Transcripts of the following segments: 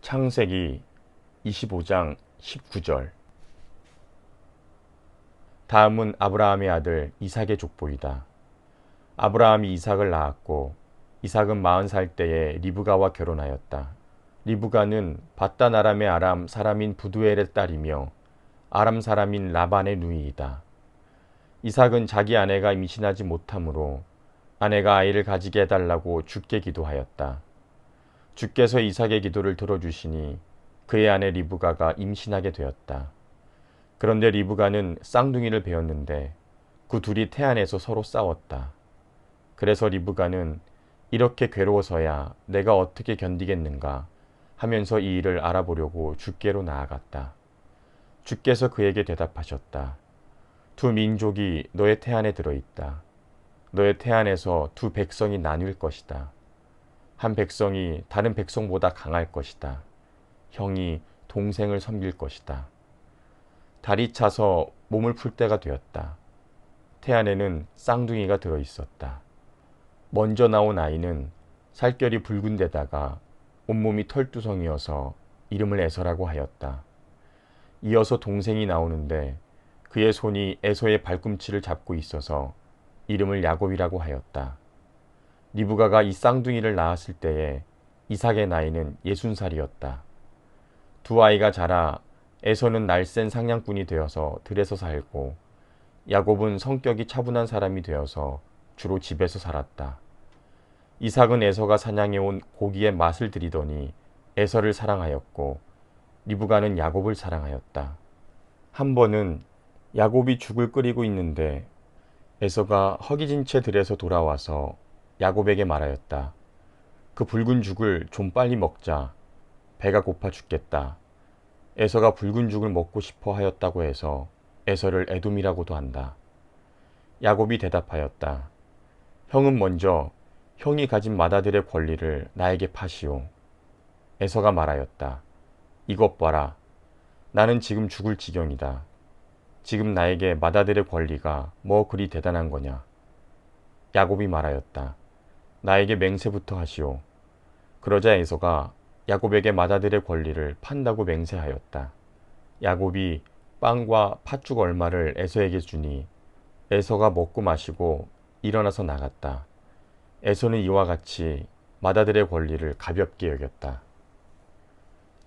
창세기 25장 19절. 다음은 아브라함의 아들 이삭의 족보이다. 아브라함이 이삭을 낳았고 이삭은 40살 때에 리브가와 결혼하였다. 리브가는 밧단 아람의 아람 사람인 부두엘의 딸이며 아람 사람인 라반의 누이이다. 이삭은 자기 아내가 임신하지 못하므로 아내가 아이를 가지게 해달라고 주께 기도하였다. 주께서 이삭의 기도를 들어주시니 그의 아내 리브가가 임신하게 되었다. 그런데 리브가는 쌍둥이를 베었는데 그 둘이 태안에서 서로 싸웠다. 그래서 리브가는 이렇게 괴로워서야 내가 어떻게 견디겠는가 하면서 이 일을 알아보려고 주께로 나아갔다. 주께서 그에게 대답하셨다. 두 민족이 너의 태안에 들어있다. 너의 태안에서 두 백성이 나뉠 것이다. 한 백성이 다른 백성보다 강할 것이다. 형이 동생을 섬길 것이다. 달이 차서 몸을 풀 때가 되었다. 태안에는 쌍둥이가 들어있었다. 먼저 나온 아이는 살결이 붉은 데다가 온몸이 털두성이어서 이름을 에서라고 하였다. 이어서 동생이 나오는데 그의 손이 에서의 발꿈치를 잡고 있어서 이름을 야곱이라고 하였다. 리브가가 이 쌍둥이를 낳았을 때에 이삭의 나이는 60살이었다. 두 아이가 자라 에서는 날쌘 상냥꾼이 되어서 들에서 살고 야곱은 성격이 차분한 사람이 되어서 주로 집에서 살았다. 이삭은 에서가 사냥해온 고기의 맛을 들이더니 에서를 사랑하였고 리브가는 야곱을 사랑하였다. 한 번은 야곱이 죽을 끓이고 있는데 에서가 허기진 채 들에서 돌아와서 야곱에게 말하였다. 그 붉은 죽을 좀 빨리 먹자. 배가 고파 죽겠다. 에서가 붉은 죽을 먹고 싶어 하였다고 해서 에서를 에돔이라고도 한다. 야곱이 대답하였다. 형은 먼저 형이 가진 맏아들의 권리를 나에게 파시오. 에서가 말하였다. 이것 봐라. 나는 지금 죽을 지경이다. 지금 나에게 맏아들의 권리가 뭐 그리 대단한 거냐. 야곱이 말하였다. 나에게 맹세부터 하시오. 그러자 에서가 야곱에게 맏아들의 권리를 판다고 맹세하였다. 야곱이 빵과 팥죽 얼마를 에서에게 주니 에서가 먹고 마시고 일어나서 나갔다. 에서는 이와 같이 맏아들의 권리를 가볍게 여겼다.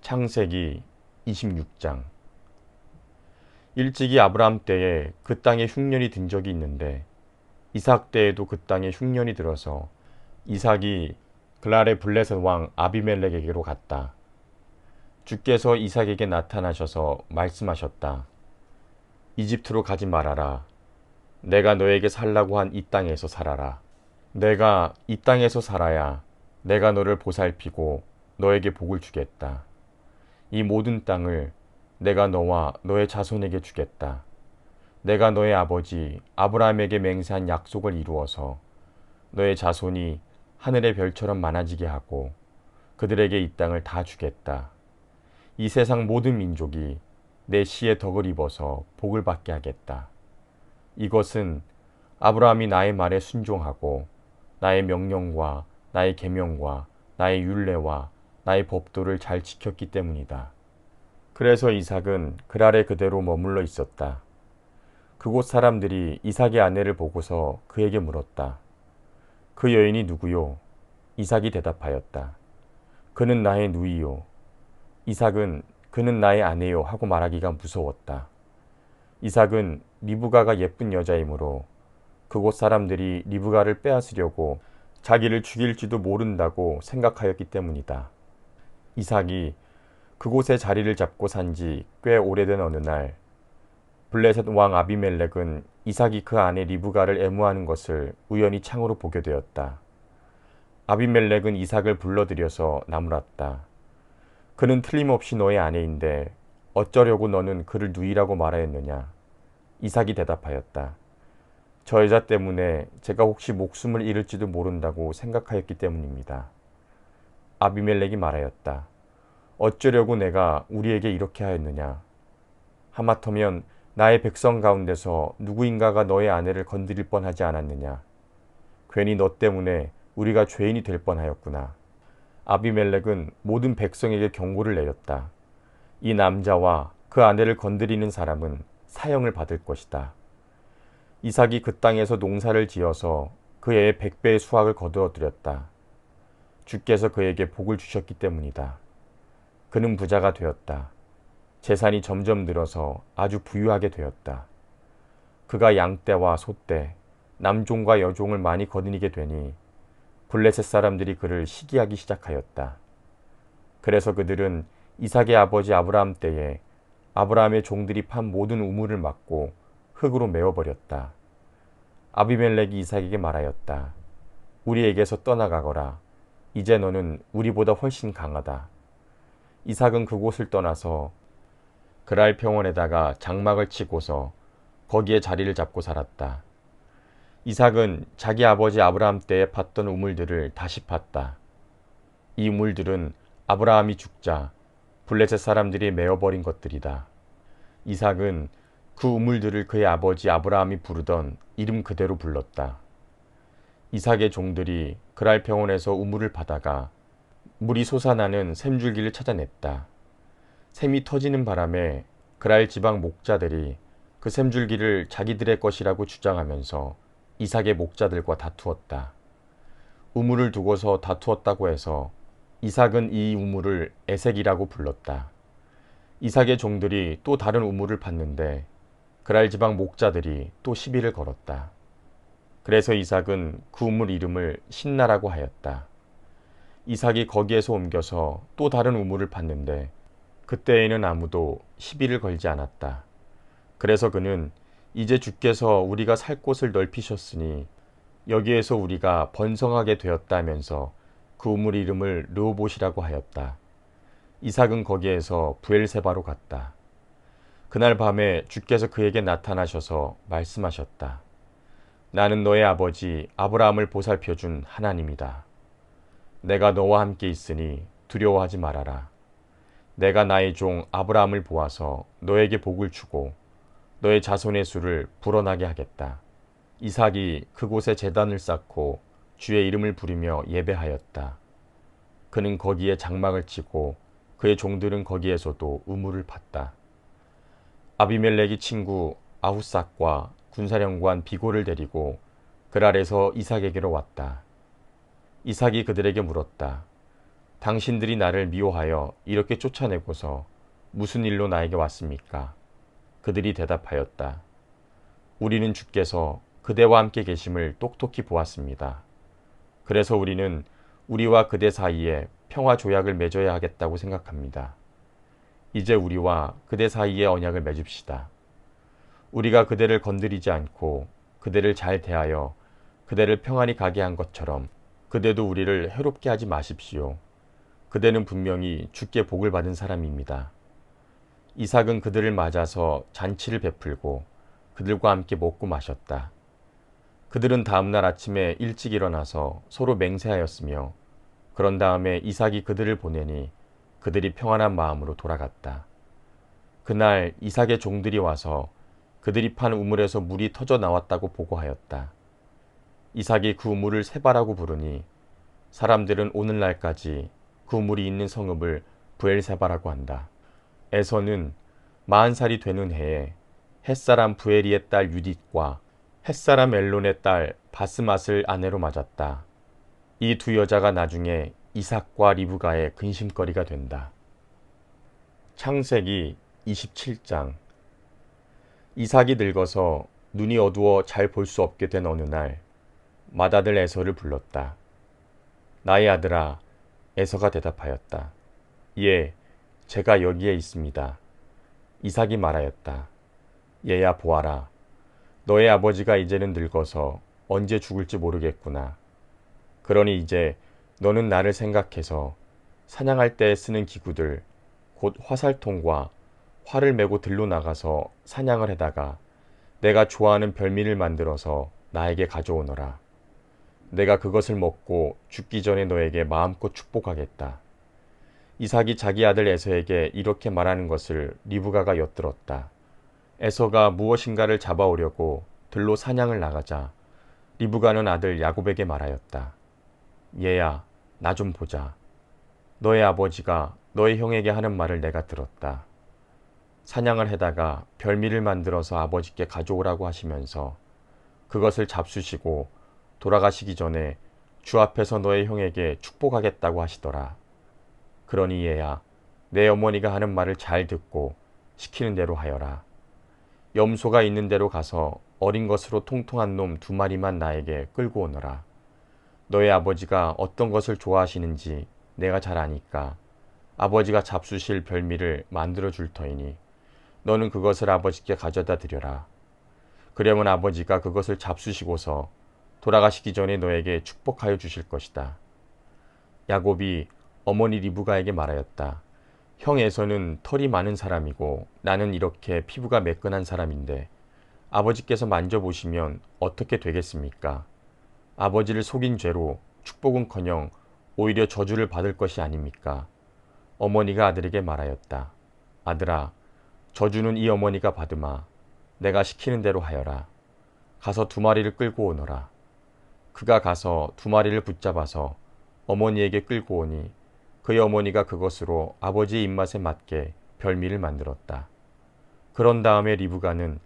창세기 26장. 일찍이 아브라함 때에 그 땅에 흉년이 든 적이 있는데 이삭 때에도 그 땅에 흉년이 들어서 이삭이 그랄의 블레셋 왕 아비멜렉에게로 갔다. 주께서 이삭에게 나타나셔서 말씀하셨다. 이집트로 가지 말아라. 내가 너에게 살라고 한 이 땅에서 살아라. 내가 이 땅에서 살아야 내가 너를 보살피고 너에게 복을 주겠다. 이 모든 땅을 내가 너와 너의 자손에게 주겠다. 내가 너의 아버지 아브라함에게 맹세한 약속을 이루어서 너의 자손이 하늘의 별처럼 많아지게 하고 그들에게 이 땅을 다 주겠다. 이 세상 모든 민족이 내 시의 덕을 입어서 복을 받게 하겠다. 이것은 아브라함이 나의 말에 순종하고 나의 명령과 나의 계명과 나의 율례와 나의 법도를 잘 지켰기 때문이다. 그래서 이삭은 그랄에 그대로 머물러 있었다. 그곳 사람들이 이삭의 아내를 보고서 그에게 물었다. 그 여인이 누구요? 이삭이 대답하였다. 그는 나의 누이요. 이삭은 그는 나의 아내요 하고 말하기가 무서웠다. 이삭은 리브가가 예쁜 여자이므로 그곳 사람들이 리브가를 빼앗으려고 자기를 죽일지도 모른다고 생각하였기 때문이다. 이삭이 그곳에 자리를 잡고 산 지 꽤 오래된 어느 날 블레셋 왕 아비멜렉은 이삭이 그 아내 리브가를 애무하는 것을 우연히 창으로 보게 되었다. 아비멜렉은 이삭을 불러들여서 나무랐다. 그는 틀림없이 너의 아내인데 어쩌려고 너는 그를 누이라고 말하였느냐. 이삭이 대답하였다. 저 여자 때문에 제가 혹시 목숨을 잃을지도 모른다고 생각하였기 때문입니다. 아비멜렉이 말하였다. 어쩌려고 내가 우리에게 이렇게 하였느냐. 하마터면 나의 백성 가운데서 누구인가가 너의 아내를 건드릴 뻔하지 않았느냐. 괜히 너 때문에 우리가 죄인이 될 뻔하였구나. 아비멜렉은 모든 백성에게 경고를 내렸다. 이 남자와 그 아내를 건드리는 사람은 사형을 받을 것이다. 이삭이 그 땅에서 농사를 지어서 그 해에 100배의 수확을 거두어들였다. 주께서 그에게 복을 주셨기 때문이다. 그는 부자가 되었다. 재산이 점점 늘어서 아주 부유하게 되었다. 그가 양떼와 소떼, 남종과 여종을 많이 거느리게 되니 블레셋 사람들이 그를 시기하기 시작하였다. 그래서 그들은 이삭의 아버지 아브라함 때에 아브라함의 종들이 판 모든 우물을 막고 흙으로 메워버렸다. 아비멜렉이 이삭에게 말하였다. 우리에게서 떠나가거라. 이제 너는 우리보다 훨씬 강하다. 이삭은 그곳을 떠나서 그랄 평원에다가 장막을 치고서 거기에 자리를 잡고 살았다. 이삭은 자기 아버지 아브라함 때에 팠던 우물들을 다시 팠다. 이 우물들은 아브라함이 죽자 블레셋 사람들이 메어버린 것들이다. 이삭은 그 우물들을 그의 아버지 아브라함이 부르던 이름 그대로 불렀다. 이삭의 종들이 그랄 평원에서 우물을 파다가 물이 솟아나는 샘줄기를 찾아냈다. 샘이 터지는 바람에 그랄 지방 목자들이 그 샘줄기를 자기들의 것이라고 주장하면서 이삭의 목자들과 다투었다. 우물을 두고서 다투었다고 해서 이삭은 이 우물을 에색이라고 불렀다. 이삭의 종들이 또 다른 우물을 팠는데 그랄 지방 목자들이 또 시비를 걸었다. 그래서 이삭은 그 우물 이름을 신나라고 하였다. 이삭이 거기에서 옮겨서 또 다른 우물을 팠는데 그때에는 아무도 시비를 걸지 않았다. 그래서 그는 이제 주께서 우리가 살 곳을 넓히셨으니 여기에서 우리가 번성하게 되었다면서 그 우물 이름을 르호봇이라고 하였다. 이삭은 거기에서 브엘세바로 갔다. 그날 밤에 주께서 그에게 나타나셔서 말씀하셨다. 나는 너의 아버지 아브라함을 보살펴준 하나님이다. 내가 너와 함께 있으니 두려워하지 말아라. 내가 나의 종 아브라함을 보아서 너에게 복을 주고 너의 자손의 수를 불어나게 하겠다. 이삭이 그곳에 제단을 쌓고 주의 이름을 부르며 예배하였다. 그는 거기에 장막을 치고 그의 종들은 거기에서도 우물을 팠다. 아비멜렉의 친구 아후삭과 군사령관 비골을 데리고 그랄에서 이삭에게로 왔다. 이삭이 그들에게 물었다. 당신들이 나를 미워하여 이렇게 쫓아내고서 무슨 일로 나에게 왔습니까? 그들이 대답하였다. 우리는 주께서 그대와 함께 계심을 똑똑히 보았습니다. 그래서 우리는 우리와 그대 사이에 평화 조약을 맺어야 하겠다고 생각합니다. 이제 우리와 그대 사이에 언약을 맺읍시다. 우리가 그대를 건드리지 않고 그대를 잘 대하여 그대를 평안히 가게 한 것처럼 그대도 우리를 해롭게 하지 마십시오. 그대는 분명히 주께 복을 받은 사람입니다. 이삭은 그들을 맞아서 잔치를 베풀고 그들과 함께 먹고 마셨다. 그들은 다음날 아침에 일찍 일어나서 서로 맹세하였으며 그런 다음에 이삭이 그들을 보내니 그들이 평안한 마음으로 돌아갔다. 그날 이삭의 종들이 와서 그들이 판 우물에서 물이 터져 나왔다고 보고하였다. 이삭이 그 우물을 세바라고 부르니 사람들은 오늘날까지 그 우물이 있는 성읍을 브엘세바라고 한다. 에서는 40살이 되는 해에 햇사람 부에리의 딸 유딧과 햇사람 엘론의 딸 바스맛을 아내로 맞았다. 이 두 여자가 나중에 이삭과 리브가의 근심거리가 된다. 창세기 27장. 이삭이 늙어서 눈이 어두워 잘 볼 수 없게 된 어느 날 맏아들 에서를 불렀다. 나의 아들아. 에서가 대답하였다. 예, 제가 여기에 있습니다. 이삭이 말하였다. 얘야 보아라. 너의 아버지가 이제는 늙어서 언제 죽을지 모르겠구나. 그러니 이제 너는 나를 생각해서 사냥할 때 쓰는 기구들, 곧 화살통과 활을 메고 들로 나가서 사냥을 해다가 내가 좋아하는 별미를 만들어서 나에게 가져오너라. 내가 그것을 먹고 죽기 전에 너에게 마음껏 축복하겠다. 이삭이 자기 아들 에서에게 이렇게 말하는 것을 리브가가 엿들었다. 에서가 무엇인가를 잡아오려고 들로 사냥을 나가자 리브가는 아들 야곱에게 말하였다. 얘야, 나 좀 보자. 너의 아버지가 너의 형에게 하는 말을 내가 들었다. 사냥을 해다가 별미를 만들어서 아버지께 가져오라고 하시면서 그것을 잡수시고 돌아가시기 전에 주 앞에서 너의 형에게 축복하겠다고 하시더라. 그러니 얘야, 내 어머니가 하는 말을 잘 듣고 시키는 대로 하여라. 염소가 있는 데로 가서 어린 것으로 통통한 놈 2마리만 나에게 끌고 오너라. 너의 아버지가 어떤 것을 좋아하시는지 내가 잘 아니까 아버지가 잡수실 별미를 만들어 줄 터이니 너는 그것을 아버지께 가져다 드려라. 그러면 아버지가 그것을 잡수시고서 돌아가시기 전에 너에게 축복하여 주실 것이다. 야곱이 어머니 리브가에게 말하였다. 형 에서는 털이 많은 사람이고 나는 이렇게 피부가 매끈한 사람인데 아버지께서 만져보시면 어떻게 되겠습니까? 아버지를 속인 죄로 축복은커녕 오히려 저주를 받을 것이 아닙니까? 어머니가 아들에게 말하였다. 아들아, 저주는 이 어머니가 받으마. 내가 시키는 대로 하여라. 가서 2마리를 끌고 오너라. 그가 가서 2마리를 붙잡아서 어머니에게 끌고 오니 그의 어머니가 그것으로 아버지의 입맛에 맞게 별미를 만들었다. 그런 다음에 리브가는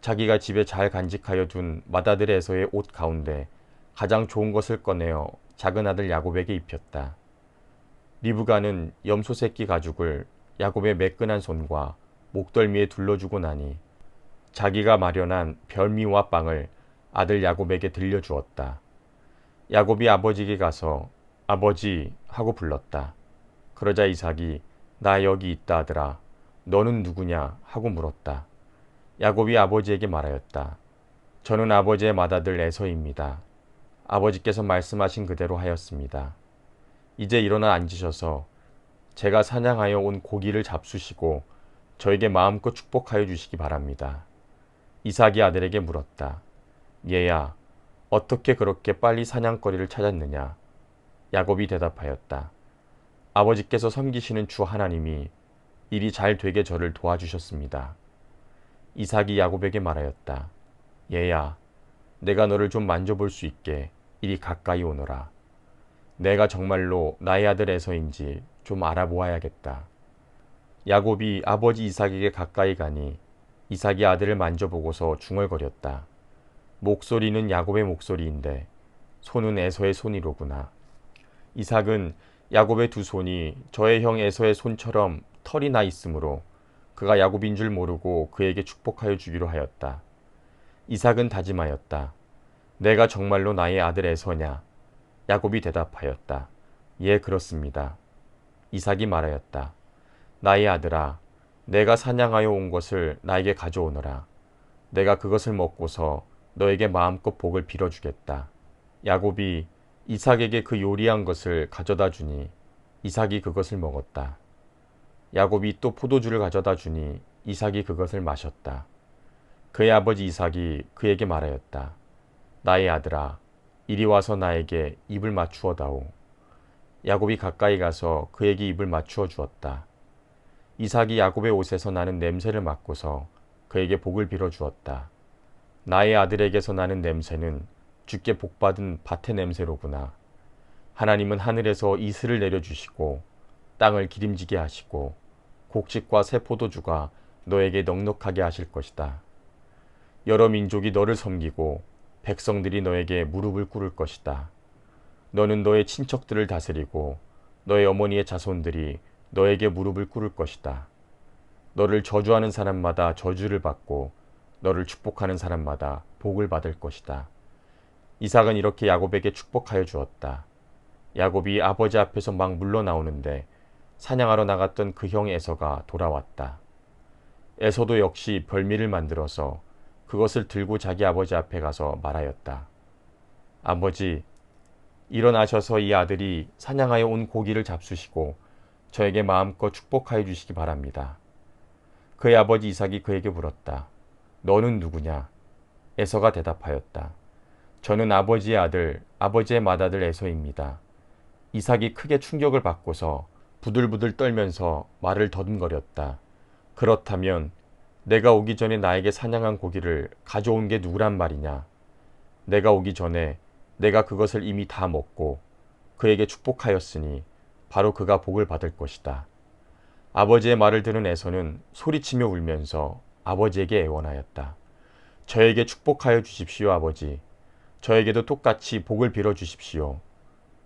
자기가 집에 잘 간직하여 둔 맏아들에서의 옷 가운데 가장 좋은 것을 꺼내어 작은 아들 야곱에게 입혔다. 리브가는 염소 새끼 가죽을 야곱의 매끈한 손과 목덜미에 둘러주고 나니 자기가 마련한 별미와 빵을 아들 야곱에게 들려주었다. 야곱이 아버지에게 가서 아버지 하고 불렀다. 그러자 이삭이 나 여기 있다 아들아. 너는 누구냐 하고 물었다. 야곱이 아버지에게 말하였다. 저는 아버지의 맏아들 에서입니다. 아버지께서 말씀하신 그대로 하였습니다. 이제 일어나 앉으셔서 제가 사냥하여 온 고기를 잡수시고 저에게 마음껏 축복하여 주시기 바랍니다. 이삭이 아들에게 물었다. 얘야, 어떻게 그렇게 빨리 사냥거리를 찾았느냐? 야곱이 대답하였다. 아버지께서 섬기시는 주 하나님이 일이 잘 되게 저를 도와주셨습니다. 이삭이 야곱에게 말하였다. 얘야, 내가 너를 좀 만져볼 수 있게 이리 가까이 오너라. 내가 정말로 나의 아들 에서인지 좀 알아보아야겠다. 야곱이 아버지 이삭에게 가까이 가니 이삭이 아들을 만져보고서 중얼거렸다. 목소리는 야곱의 목소리인데 손은 에서의 손이로구나. 이삭은 야곱의 2손이 저의 형 에서의 손처럼 털이 나 있으므로 그가 야곱인 줄 모르고 그에게 축복하여 주기로 하였다. 이삭은 다짐하였다. 내가 정말로 나의 아들 에서냐? 야곱이 대답하였다. 예, 그렇습니다. 이삭이 말하였다. 나의 아들아, 내가 사냥하여 온 것을 나에게 가져오너라. 내가 그것을 먹고서 너에게 마음껏 복을 빌어주겠다. 야곱이 이삭에게 그 요리한 것을 가져다 주니 이삭이 그것을 먹었다. 야곱이 또 포도주를 가져다 주니 이삭이 그것을 마셨다. 그의 아버지 이삭이 그에게 말하였다. 나의 아들아, 이리 와서 나에게 입을 맞추어다오. 야곱이 가까이 가서 그에게 입을 맞추어 주었다. 이삭이 야곱의 옷에서 나는 냄새를 맡고서 그에게 복을 빌어 주었다. 나의 아들에게서 나는 냄새는 주께 복받은 밭의 냄새로구나. 하나님은 하늘에서 이슬을 내려주시고 땅을 기름지게 하시고 곡식과 새 포도주가 너에게 넉넉하게 하실 것이다. 여러 민족이 너를 섬기고 백성들이 너에게 무릎을 꿇을 것이다. 너는 너의 친척들을 다스리고 너의 어머니의 자손들이 너에게 무릎을 꿇을 것이다. 너를 저주하는 사람마다 저주를 받고 너를 축복하는 사람마다 복을 받을 것이다. 이삭은 이렇게 야곱에게 축복하여 주었다. 야곱이 아버지 앞에서 막 물러나오는데 사냥하러 나갔던 그 형 에서가 돌아왔다. 에서도 역시 별미를 만들어서 그것을 들고 자기 아버지 앞에 가서 말하였다. 아버지, 일어나셔서 이 아들이 사냥하여 온 고기를 잡수시고 저에게 마음껏 축복하여 주시기 바랍니다. 그의 아버지 이삭이 그에게 물었다. 너는 누구냐? 에서가 대답하였다. 저는 아버지의 아들, 아버지의 맏아들 에서입니다. 이삭이 크게 충격을 받고서 부들부들 떨면서 말을 더듬거렸다. 그렇다면 내가 오기 전에 나에게 사냥한 고기를 가져온 게 누구란 말이냐? 내가 오기 전에 내가 그것을 이미 다 먹고 그에게 축복하였으니 바로 그가 복을 받을 것이다. 아버지의 말을 들은 에서는 소리치며 울면서 아버지에게 애원하였다. 저에게 축복하여 주십시오, 아버지. 저에게도 똑같이 복을 빌어 주십시오.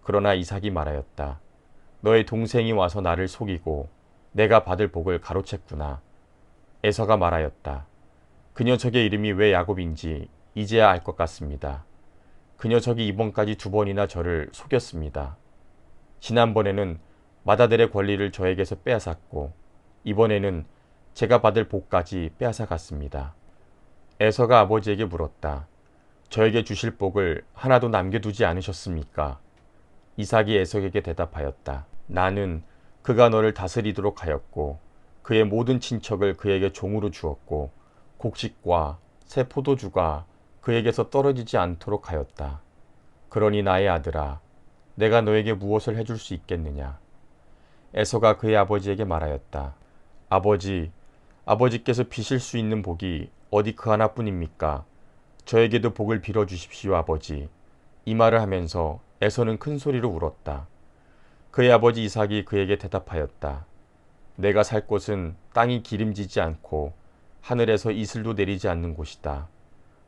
그러나 이삭이 말하였다. 너의 동생이 와서 나를 속이고 내가 받을 복을 가로챘구나. 에서가 말하였다. 그 녀석의 이름이 왜 야곱인지 이제야 알 것 같습니다. 그 녀석이 이번까지 2번이나 저를 속였습니다. 지난번에는 맏아들의 권리를 저에게서 빼앗았고 이번에는 제가 받을 복까지 빼앗아 갔습니다. 에서가 아버지에게 물었다. 저에게 주실 복을 하나도 남겨두지 않으셨습니까? 이삭이 에서에게 대답하였다. 나는 그가 너를 다스리도록 하였고 그의 모든 친척을 그에게 종으로 주었고 곡식과 새 포도주가 그에게서 떨어지지 않도록 하였다. 그러니 나의 아들아, 내가 너에게 무엇을 해줄 수 있겠느냐? 에서가 그의 아버지에게 말하였다. 아버지, 아버지께서 비실 수 있는 복이 어디 그 하나뿐입니까? 저에게도 복을 빌어주십시오, 아버지. 이 말을 하면서 에서는 큰 소리로 울었다. 그의 아버지 이삭이 그에게 대답하였다. 내가 살 곳은 땅이 기름지지 않고 하늘에서 이슬도 내리지 않는 곳이다.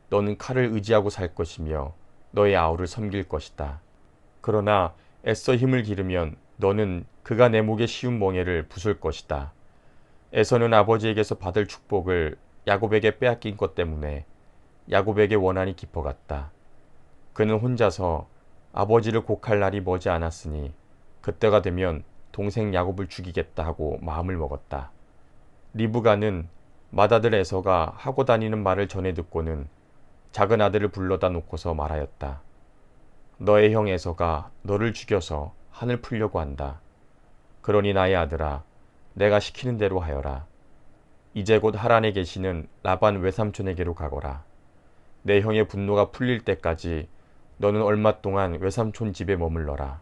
너는 칼을 의지하고 살 것이며 너의 아우를 섬길 것이다. 그러나 애써 힘을 기르면 너는 그가 내 목에 씌운 멍에를 부술 것이다. 에서는 아버지에게서 받을 축복을 야곱에게 빼앗긴 것 때문에 야곱에게 원한이 깊어갔다. 그는 혼자서 아버지를 곡할 날이 머지 않았으니 그때가 되면 동생 야곱을 죽이겠다 하고 마음을 먹었다. 리브가는 맏아들 에서가 하고 다니는 말을 전해 듣고는 작은 아들을 불러다 놓고서 말하였다. 너의 형 에서가 너를 죽여서 한을 풀려고 한다. 그러니 나의 아들아, 내가 시키는 대로 하여라. 이제 곧 하란에 계시는 라반 외삼촌에게로 가거라. 내 형의 분노가 풀릴 때까지 너는 얼마 동안 외삼촌 집에 머물러라.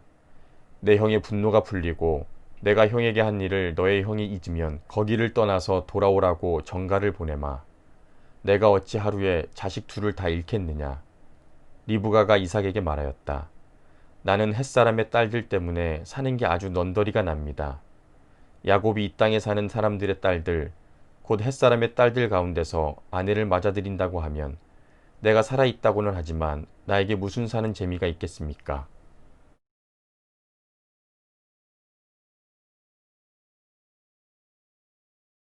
내 형의 분노가 풀리고 내가 형에게 한 일을 너의 형이 잊으면 거기를 떠나서 돌아오라고 전가를 보내마. 내가 어찌 하루에 자식 둘을 다 잃겠느냐. 리브가가 이삭에게 말하였다. 나는 햇사람의 딸들 때문에 사는 게 아주 넌더리가 납니다. 야곱이 이 땅에 사는 사람들의 딸들, 곧 햇사람의 딸들 가운데서 아내를 맞아들인다고 하면 내가 살아있다고는 하지만 나에게 무슨 사는 재미가 있겠습니까?